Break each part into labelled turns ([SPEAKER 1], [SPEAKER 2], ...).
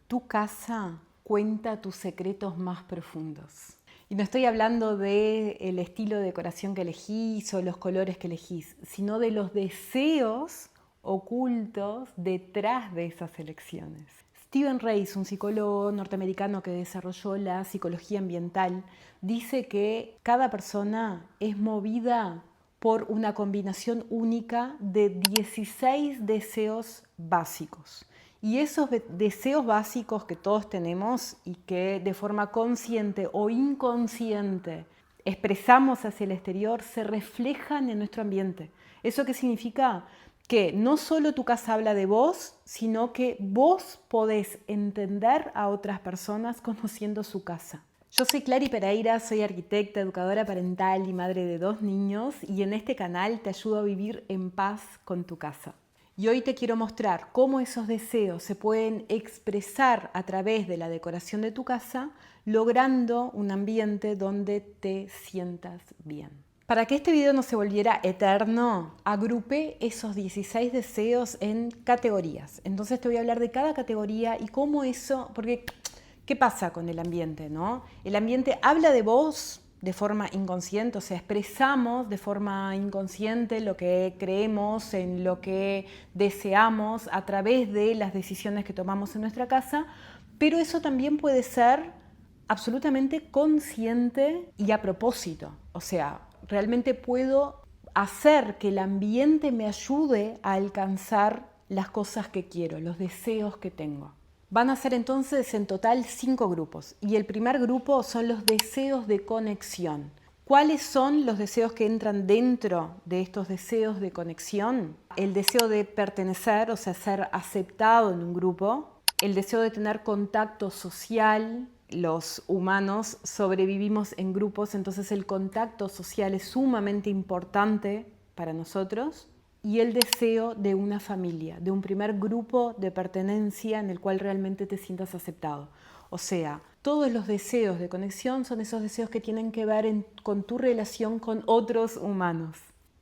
[SPEAKER 1] Tu casa cuenta tus secretos más profundos. Y no estoy hablando del estilo de decoración que elegís o los colores que elegís, sino de los deseos ocultos detrás de esas elecciones. Stephen Reis, un psicólogo norteamericano que desarrolló la psicología ambiental, dice que cada persona es movida por una combinación única de 16 deseos básicos. Y esos deseos básicos que todos tenemos y que de forma consciente o inconsciente expresamos hacia el exterior se reflejan en nuestro ambiente. ¿Eso qué significa? Que no solo tu casa habla de vos, sino que vos podés entender a otras personas conociendo su casa. Yo soy Clary Pereira, soy arquitecta, educadora parental y madre de 2 niños y en este canal te ayudo a vivir en paz con tu casa. Y hoy te quiero mostrar cómo esos deseos se pueden expresar a través de la decoración de tu casa, logrando un ambiente donde te sientas bien. Para que este video no se volviera eterno, agrupé esos 16 deseos en categorías. Entonces te voy a hablar de cada categoría y cómo eso, porque ¿qué pasa con el ambiente, no? El ambiente habla de vos de forma inconsciente, o sea, expresamos de forma inconsciente lo que creemos, en lo que deseamos a través de las decisiones que tomamos en nuestra casa, pero eso también puede ser absolutamente consciente y a propósito. O sea, realmente puedo hacer que el ambiente me ayude a alcanzar las cosas que quiero, los deseos que tengo. Van a ser entonces en total 5 grupos y el primer grupo son los deseos de conexión. ¿Cuáles son los deseos que entran dentro de estos deseos de conexión? El deseo de pertenecer, o sea, ser aceptado en un grupo, el deseo de tener contacto social. Los humanos sobrevivimos en grupos, entonces el contacto social es sumamente importante para nosotros. Y el deseo de una familia, de un primer grupo de pertenencia en el cual realmente te sientas aceptado. O sea, todos los deseos de conexión son esos deseos que tienen que ver con tu relación con otros humanos.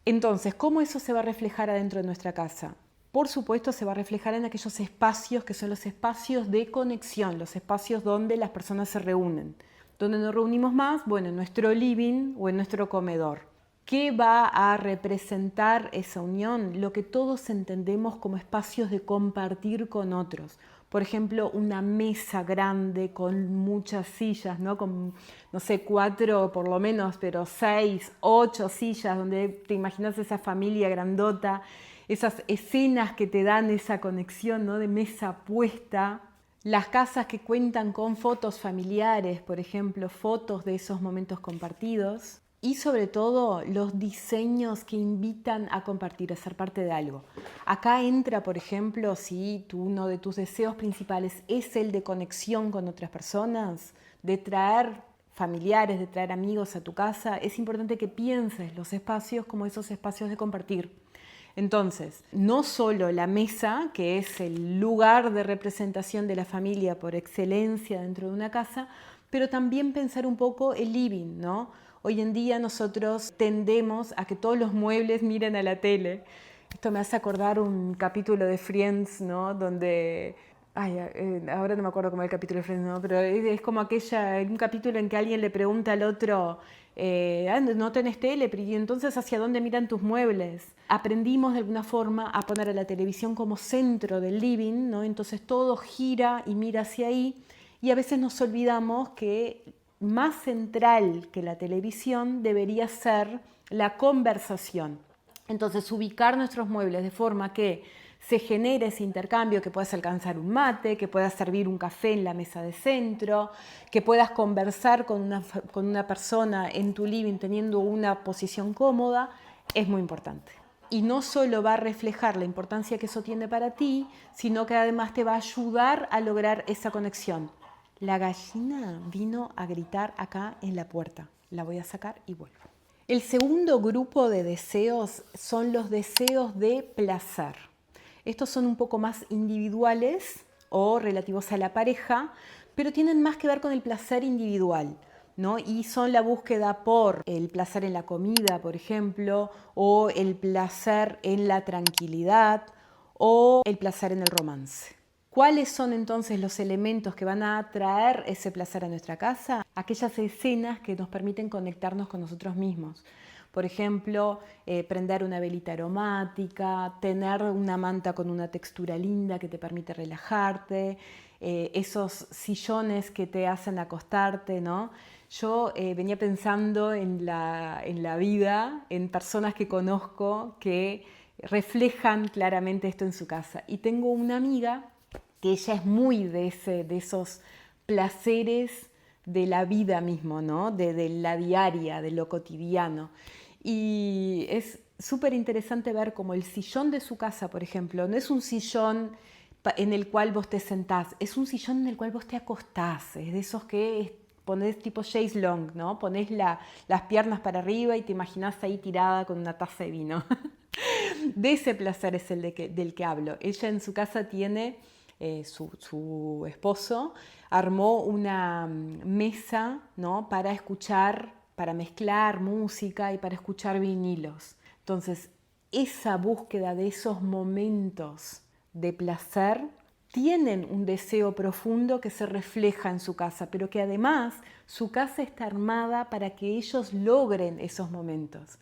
[SPEAKER 1] Entonces, ¿cómo eso se va a reflejar adentro de nuestra casa? Por supuesto, se va a reflejar en aquellos espacios que son los espacios de conexión, los espacios donde las personas se reúnen. ¿Dónde nos reunimos más? Bueno, en nuestro living o en nuestro comedor. ¿Qué va a representar esa unión? Lo que todos entendemos como espacios de compartir con otros. Por ejemplo, una mesa grande con muchas sillas, ¿no? Con, no sé, 4 por lo menos, pero 6, 8 sillas, donde te imaginas esa familia grandota, esas escenas que te dan esa conexión, ¿no? De mesa puesta. Las casas que cuentan con fotos familiares, por ejemplo, fotos de esos momentos compartidos. Y sobre todo los diseños que invitan a compartir, a ser parte de algo. Acá entra, por ejemplo, si uno de tus deseos principales es el de conexión con otras personas, de traer familiares, de traer amigos a tu casa, es importante que pienses los espacios como esos espacios de compartir. Entonces, no solo la mesa, que es el lugar de representación de la familia por excelencia dentro de una casa, pero también pensar un poco el living, ¿no? Hoy en día nosotros tendemos a que todos los muebles miren a la tele. Esto me hace acordar un capítulo de Friends, ¿no? Donde, ahora no me acuerdo cómo es el capítulo de Friends, ¿no? Pero es como un capítulo en que alguien le pregunta al otro, ¿no tenés tele? Y entonces, ¿hacia dónde miran tus muebles? Aprendimos de alguna forma a poner a la televisión como centro del living, ¿no? Entonces todo gira y mira hacia ahí y a veces nos olvidamos que más central que la televisión debería ser la conversación. Entonces, ubicar nuestros muebles de forma que se genere ese intercambio, que puedas alcanzar un mate, que puedas servir un café en la mesa de centro, que puedas conversar con una persona en tu living teniendo una posición cómoda, es muy importante. Y no solo va a reflejar la importancia que eso tiene para ti, sino que además te va a ayudar a lograr esa conexión. La gallina vino a gritar acá en la puerta. La voy a sacar y vuelvo. El segundo grupo de deseos son los deseos de placer. Estos son un poco más individuales o relativos a la pareja, pero tienen más que ver con el placer individual, ¿no? Y son la búsqueda por el placer en la comida, por ejemplo, o el placer en la tranquilidad, o el placer en el romance. ¿Cuáles son entonces los elementos que van a traer ese placer a nuestra casa? Aquellas escenas que nos permiten conectarnos con nosotros mismos. Por ejemplo, prender una velita aromática, tener una manta con una textura linda que te permite relajarte, esos sillones que te hacen acostarte, ¿no? Yo venía pensando en la vida, en personas que conozco que reflejan claramente esto en su casa. Y tengo una amiga que ella es muy de esos placeres de la vida mismo, ¿no? De la diaria, de lo cotidiano. Y es súper interesante ver cómo el sillón de su casa, por ejemplo, no es un sillón en el cual vos te sentás, es un sillón en el cual vos te acostás, es de esos que ponés tipo chaise longue, ¿no? Ponés las piernas para arriba y te imaginás ahí tirada con una taza de vino. De ese placer es del que hablo. Ella en su casa tiene, su esposo armó una mesa, ¿no? Para escuchar, para mezclar música y para escuchar vinilos. Entonces, esa búsqueda de esos momentos de placer tienen un deseo profundo que se refleja en su casa, pero que además su casa está armada para que ellos logren esos momentos.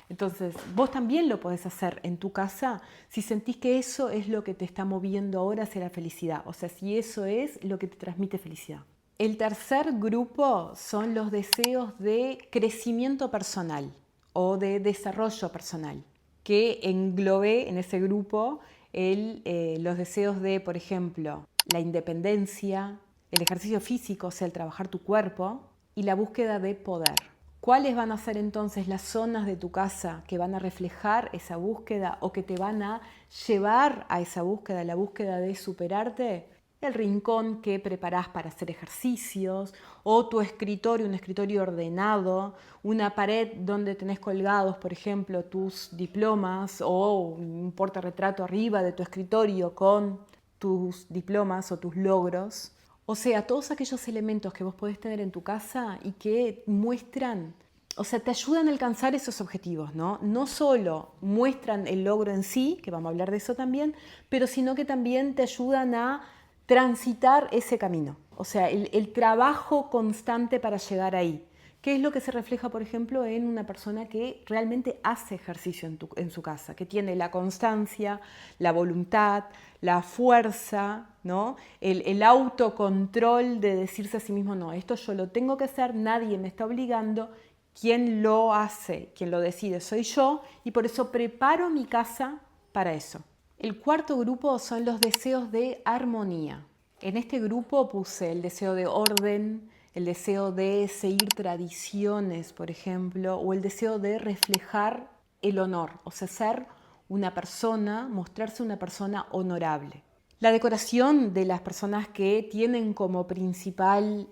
[SPEAKER 1] Entonces, vos también lo podés hacer en tu casa si sentís que eso es lo que te está moviendo ahora hacia la felicidad, o sea, si eso es lo que te transmite felicidad. El tercer grupo son los deseos de crecimiento personal o de desarrollo personal, que englobé en ese grupo los deseos de, por ejemplo, la independencia, el ejercicio físico, o sea, el trabajar tu cuerpo, y la búsqueda de poder. ¿Cuáles van a ser entonces las zonas de tu casa que van a reflejar esa búsqueda o que te van a llevar a esa búsqueda, la búsqueda de superarte? El rincón que preparás para hacer ejercicios, o tu escritorio, un escritorio ordenado, una pared donde tenés colgados, por ejemplo, tus diplomas, o un portarretrato arriba de tu escritorio con tus diplomas o tus logros. O sea, todos aquellos elementos que vos podés tener en tu casa y que muestran, o sea, te ayudan a alcanzar esos objetivos, ¿no? No solo muestran el logro en sí, que vamos a hablar de eso también, pero sino que también te ayudan a transitar ese camino. O sea, el trabajo constante para llegar ahí. ¿Qué es lo que se refleja, por ejemplo, en una persona que realmente hace ejercicio en su casa, que tiene la constancia, la voluntad, la fuerza, ¿no? El autocontrol de decirse a sí mismo, no, esto yo lo tengo que hacer, nadie me está obligando, quien lo hace, quien lo decide soy yo, y por eso preparo mi casa para eso. El cuarto grupo son los deseos de armonía. En este grupo puse el deseo de orden, el deseo de seguir tradiciones, por ejemplo, o el deseo de reflejar el honor, o sea, ser una persona, mostrarse una persona honorable. La decoración de las personas que tienen como principal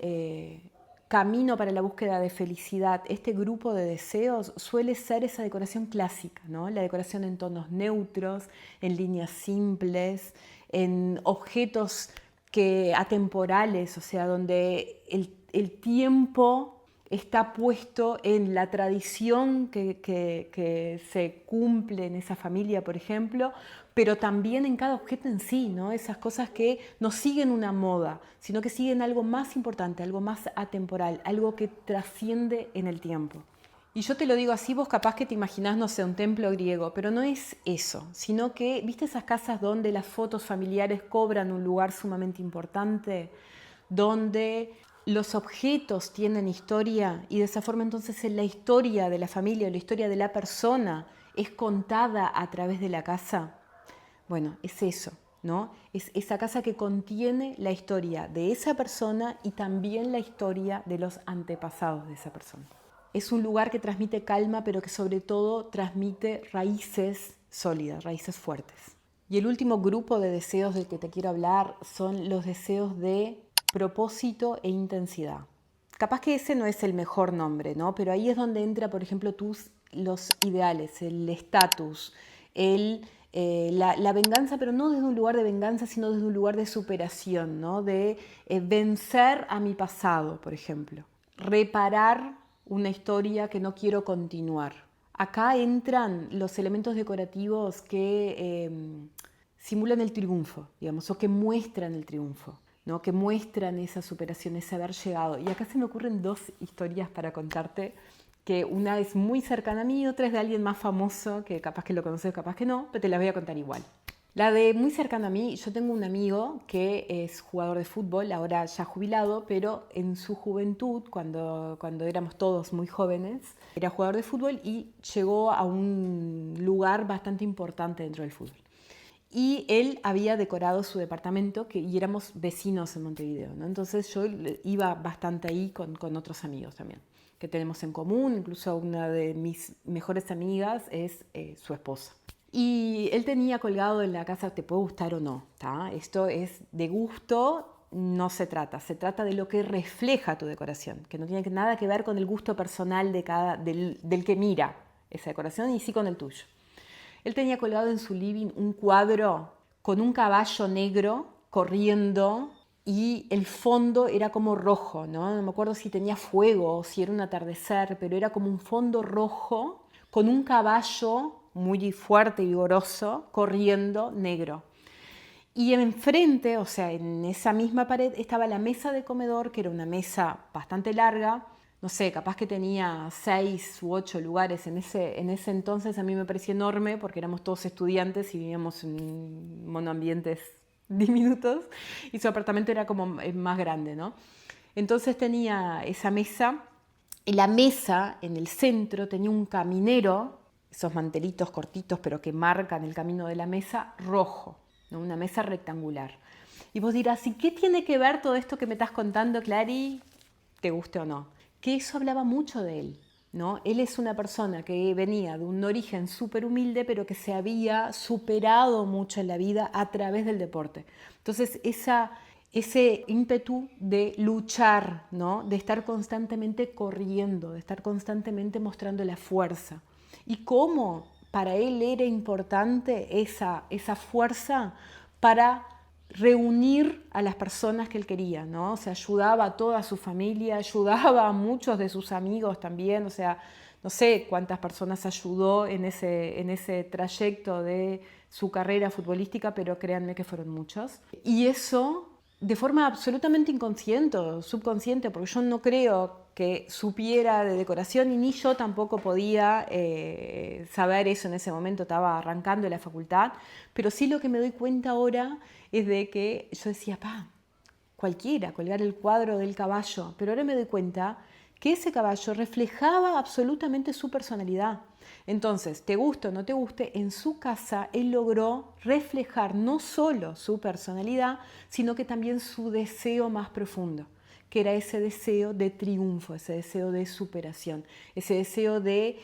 [SPEAKER 1] camino para la búsqueda de felicidad este grupo de deseos suele ser esa decoración clásica, ¿no? La decoración en tonos neutros, en líneas simples, en objetos atemporales, o sea, donde el tiempo está puesto en la tradición que se cumple en esa familia, por ejemplo, pero también en cada objeto en sí, ¿no? Esas cosas que no siguen una moda, sino que siguen algo más importante, algo más atemporal, algo que trasciende en el tiempo. Y yo te lo digo así, vos capaz que te imaginás, no sé, un templo griego, pero no es eso, sino que, ¿viste esas casas donde las fotos familiares cobran un lugar sumamente importante? Donde los objetos tienen historia y de esa forma entonces la historia de la familia, la historia de la persona es contada a través de la casa. Bueno, es eso, ¿no? Es esa casa que contiene la historia de esa persona y también la historia de los antepasados de esa persona. Es un lugar que transmite calma, pero que sobre todo transmite raíces sólidas, raíces fuertes. Y el último grupo de deseos del que te quiero hablar son los deseos de propósito e intensidad. Capaz que ese no es el mejor nombre, ¿no? Pero ahí es donde entra, por ejemplo, los ideales, el estatus, la venganza, pero no desde un lugar de venganza, sino desde un lugar de superación, ¿no? De vencer a mi pasado, por ejemplo. Reparar una historia que no quiero continuar. Acá entran los elementos decorativos que simulan el triunfo, digamos, o que muestran el triunfo, ¿no? Que muestran esa superación, ese haber llegado. Y acá se me ocurren dos historias para contarte, que una es muy cercana a mí y otra es de alguien más famoso, que capaz que lo conoces, capaz que no, pero te la voy a contar igual. La de muy cercana a mí, yo tengo un amigo que es jugador de fútbol, ahora ya jubilado, pero en su juventud, cuando éramos todos muy jóvenes, era jugador de fútbol y llegó a un lugar bastante importante dentro del fútbol. Y él había decorado su departamento y éramos vecinos en Montevideo, ¿no? Entonces yo iba bastante ahí con otros amigos también, que tenemos en común. Incluso una de mis mejores amigas es su esposa. Y él tenía colgado en la casa, te puede gustar o no, ¿tá? Esto es de gusto, no se trata de lo que refleja tu decoración, que no tiene nada que ver con el gusto personal del que mira esa decoración y sí con el tuyo. Él tenía colgado en su living un cuadro con un caballo negro corriendo y el fondo era como rojo, ¿no? No me acuerdo si tenía fuego o si era un atardecer, pero era como un fondo rojo con un caballo muy fuerte y vigoroso corriendo negro. Y enfrente, o sea, en esa misma pared, estaba la mesa de comedor, que era una mesa bastante larga. No sé, capaz que tenía 6 u 8 lugares en ese entonces. A mí me parecía enorme porque éramos todos estudiantes y vivíamos en monoambientes diminutos y su apartamento era como más grande, ¿no? Entonces tenía esa mesa y la mesa en el centro tenía un caminero, esos mantelitos cortitos pero que marcan el camino de la mesa, rojo, ¿no? Una mesa rectangular. Y vos dirás, ¿y qué tiene que ver todo esto que me estás contando, Clary? ¿Te guste o no? Que eso hablaba mucho de él, ¿no? Él es una persona que venía de un origen súper humilde, pero que se había superado mucho en la vida a través del deporte. Entonces, ese ímpetu de luchar, ¿no? De estar constantemente corriendo, de estar constantemente mostrando la fuerza. Y cómo para él era importante esa fuerza para reunir a las personas que él quería, ¿no? O sea, ayudaba a toda su familia, ayudaba a muchos de sus amigos también, o sea, no sé cuántas personas ayudó en ese trayecto de su carrera futbolística, pero créanme que fueron muchos. Y eso de forma absolutamente inconsciente, subconsciente, porque yo no creo que supiera de decoración y ni yo tampoco podía saber eso en ese momento, estaba arrancando la facultad, pero sí lo que me doy cuenta ahora es de que yo decía, cualquiera, colgar el cuadro del caballo, pero ahora me doy cuenta que ese caballo reflejaba absolutamente su personalidad. Entonces, te guste o no te guste, en su casa él logró reflejar no solo su personalidad, sino que también su deseo más profundo, que era ese deseo de triunfo, ese deseo de superación, ese deseo de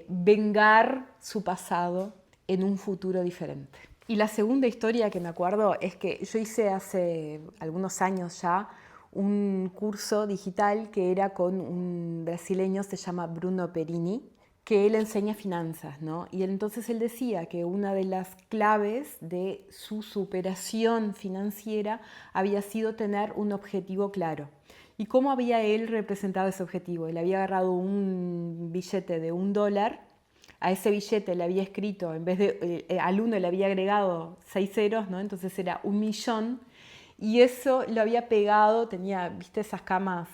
[SPEAKER 1] vengar su pasado en un futuro diferente. Y la segunda historia que me acuerdo es que yo hice hace algunos años ya un curso digital que era con un brasileño, se llama Bruno Perini, que él enseña finanzas, ¿no? Y entonces él decía que una de las claves de su superación financiera había sido tener un objetivo claro. ¿Y cómo había él representado ese objetivo? Él había agarrado un billete de $1, a ese billete le había escrito, en vez de al 1 le había agregado 6 ceros, ¿no? Entonces era 1.000.000, y eso lo había pegado, tenía, ¿viste esas camas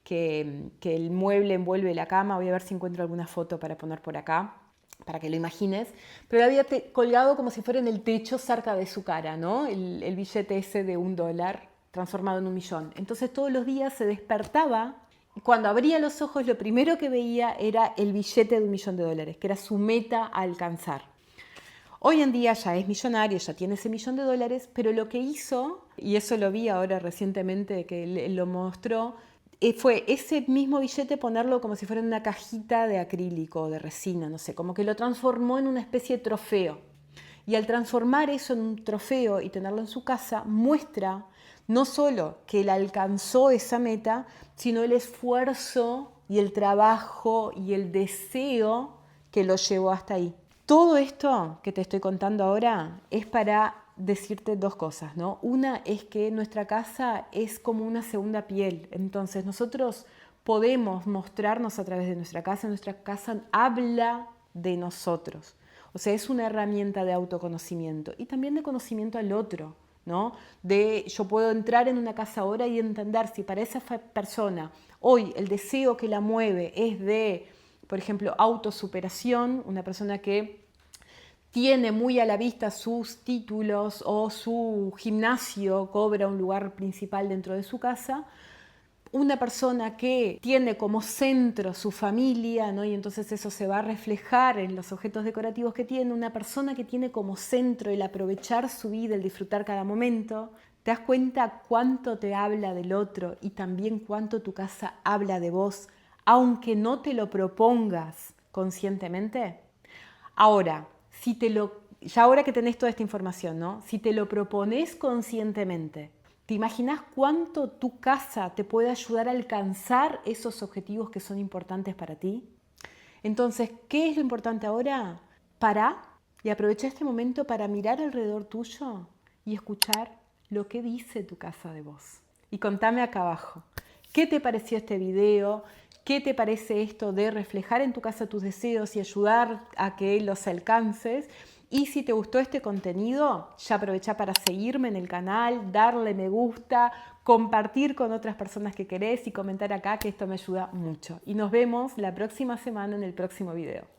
[SPEAKER 1] que el mueble envuelve la cama? Voy a ver si encuentro alguna foto para poner por acá, para que lo imagines, pero lo había colgado como si fuera en el techo cerca de su cara, ¿no? El billete ese de $1 transformado en 1.000.000. Entonces todos los días se despertaba y cuando abría los ojos lo primero que veía era el billete de $1.000.000, que era su meta a alcanzar. Hoy en día ya es millonario, ya tiene ese $1.000.000, pero lo que hizo, y eso lo vi ahora recientemente que él lo mostró, fue ese mismo billete ponerlo como si fuera en una cajita de acrílico, de resina, no sé, como que lo transformó en una especie de trofeo. Y al transformar eso en un trofeo y tenerlo en su casa, muestra no solo que él alcanzó esa meta, sino el esfuerzo y el trabajo y el deseo que lo llevó hasta ahí. Todo esto que te estoy contando ahora es para decirte dos cosas, ¿no? Una es que nuestra casa es como una segunda piel, entonces nosotros podemos mostrarnos a través de nuestra casa habla de nosotros. O sea, es una herramienta de autoconocimiento y también de conocimiento al otro, ¿no? Yo puedo entrar en una casa ahora y entender si para esa persona hoy el deseo que la mueve es de, por ejemplo, autosuperación, una persona que tiene muy a la vista sus títulos o su gimnasio cobra un lugar principal dentro de su casa, una persona que tiene como centro su familia, ¿no? Y entonces eso se va a reflejar en los objetos decorativos que tiene, una persona que tiene como centro el aprovechar su vida, el disfrutar cada momento. ¿Te das cuenta cuánto te habla del otro y también cuánto tu casa habla de vos, aunque no te lo propongas conscientemente? Ahora, ya ahora que tenés toda esta información, ¿no? Si te lo propones conscientemente, ¿te imaginas cuánto tu casa te puede ayudar a alcanzar esos objetivos que son importantes para ti? Entonces, ¿qué es lo importante ahora? Para y aprovecha este momento para mirar alrededor tuyo y escuchar lo que dice tu casa de vos. Y contame acá abajo, ¿qué te pareció este video? ¿Qué te parece esto de reflejar en tu casa tus deseos y ayudar a que los alcances? Y si te gustó este contenido, ya aprovecha para seguirme en el canal, darle me gusta, compartir con otras personas que querés y comentar acá, que esto me ayuda mucho. Y nos vemos la próxima semana en el próximo video.